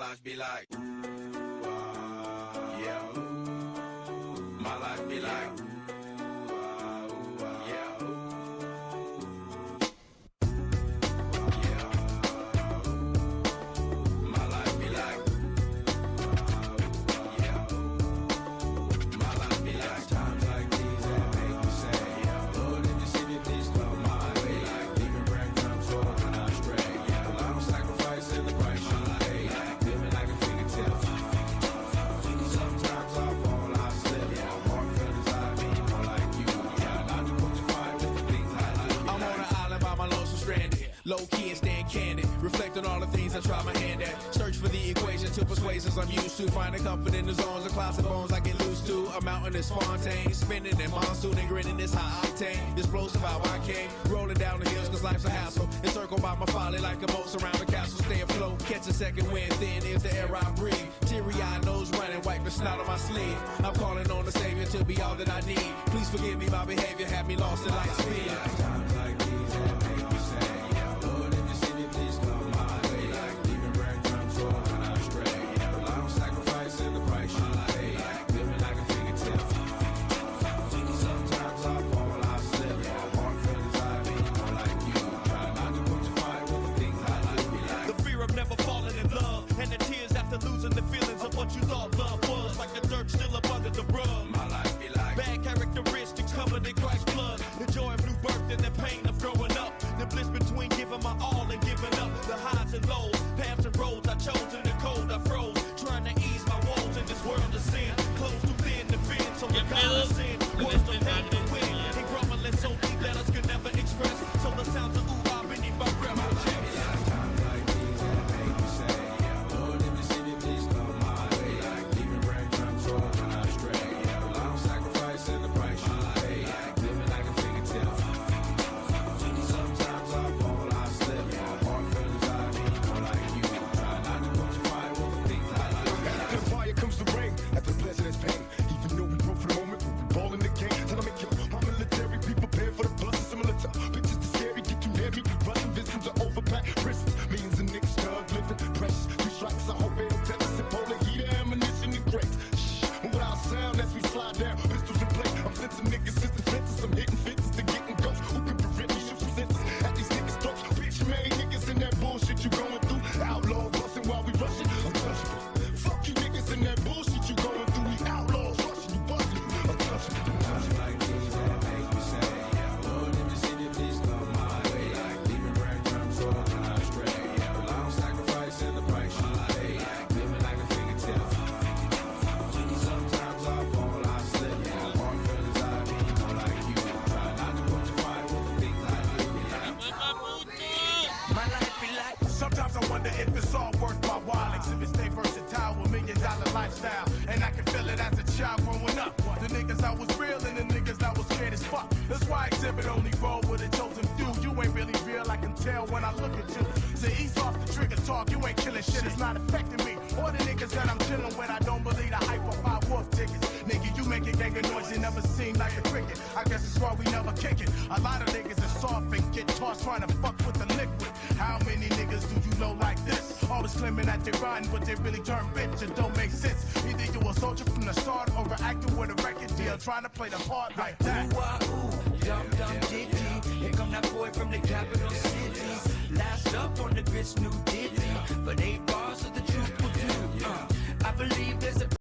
life be like, ooh, yeah, ooh. My life be like, ooh, yeah, ooh. Low-key and stand candid, reflect on all the things I try my hand at. Search for the equation to persuasions I'm used to. Finding comfort in the zones of closet bones I get loose to. A mountain is Fontaine, spinning in monsoon and grinning this high octane. Explosive how I came, rolling down the hills cause life's a hassle. Encircled by my folly like a moat surround the castle. Stay afloat, catch a second wind, thin is the air I breathe. Teary-eyed nose running, wipe the snot on my sleeve. I'm calling on the Savior to be all that I need. Please forgive me, my behavior had me lost in light speed. Times like these that make me say, Lord, if you see me, please come my way. Like leaving breadcrumbs for when I stray. The long sacrifice and the price you pay. Living like a fingertip. Sometimes I fall, I slip. Walk feelings I be more like you. Try not to put your fight with the things I like be like. The fear of never falling in love, and the tears after losing the feelings of what you thought love was. Like the dirt still up under the rug. My life be like bad characteristics covered in Christ's blood. The joy of new birth and the pain of growing up. The bliss between giving my all and giving up. The highs and lows, paths and roads I chose in the cold I froze. Trying to ease my woes in this world of sin. Close too thin to bend, so the God of sin. Words of hate and win. And grumbling so deep that us could never express. So the sounds of ooh-ah beneath my breath. My chest. times like these that make me say, Lord, if you see me, please come my way. Like leaving breadcrumbs for when I stray. The long sacrifice and the price you pay. Living like a fingertip. Sometimes I fall, I slip. Walk feelings I be more like you. Try not to put your fight with the things I like. The fire comes the rain, after pleasure there's pain. Even though we broke for the moment, we ball in the game. Tell me, I'm military, be prepared for the bust. Similar to bitches to scary, get too heavy. Rushing visions of overpacked prisons. Millions of niggas stuck living precious. 2 strikes, I hope they don't tell us. Polar heater, ammunition, and crates. Shh, without sound as we slide down, pistols in play. I'm sensing niggas since the fences. I'm hitting fences to getting ghosts. Who can prevent me? Shoot some senses at these niggas' throats. Bitch, made niggas in that bullshit you going through. Outlaws busting while we rushing. Untouchable. Fuck you niggas in that bullshit you going through. We outlaws rushing, you busting. Untouchable. Times like these that make me say, Lord, if you see me, please come my way. Like leaving breadcrumbs for when I stray. The long sacrifice and the price you pay. Living like a fingertip. Sometimes I fall, I slip. Walk feelings I be more like you. Try not to put your fight with the things I like be like. My life be like. Sometimes I wonder if it's all worth my while. Exhibit stay versatile with $1 million lifestyle. And I can feel it as a child growing up. The niggas I was real and the niggas I was scared as fuck. That's why Exhibit only roll with a chosen few. You ain't really real, I can tell when I look at you. Say ease off the trigger talk, you ain't killing shit, it's not affecting me. Or the niggas that I'm chilling with, I don't believe the hype of 5 wolf tickets. Nigga, you make a gang of noise, you never seem like a cricket. I guess it's why we never kick it. A lot of niggas is soft and get tossed trying to fuck with the liquid. How many niggas do you know like this? Always claiming that they're riding, but they really turn bitch. It don't make sense. Either you a soldier from the start or an actor with a record deal trying to play the part like that. Ooh, dum dum ditty. Here come that boy from the capital city. Last up on the bitch new ditty. But 8 bars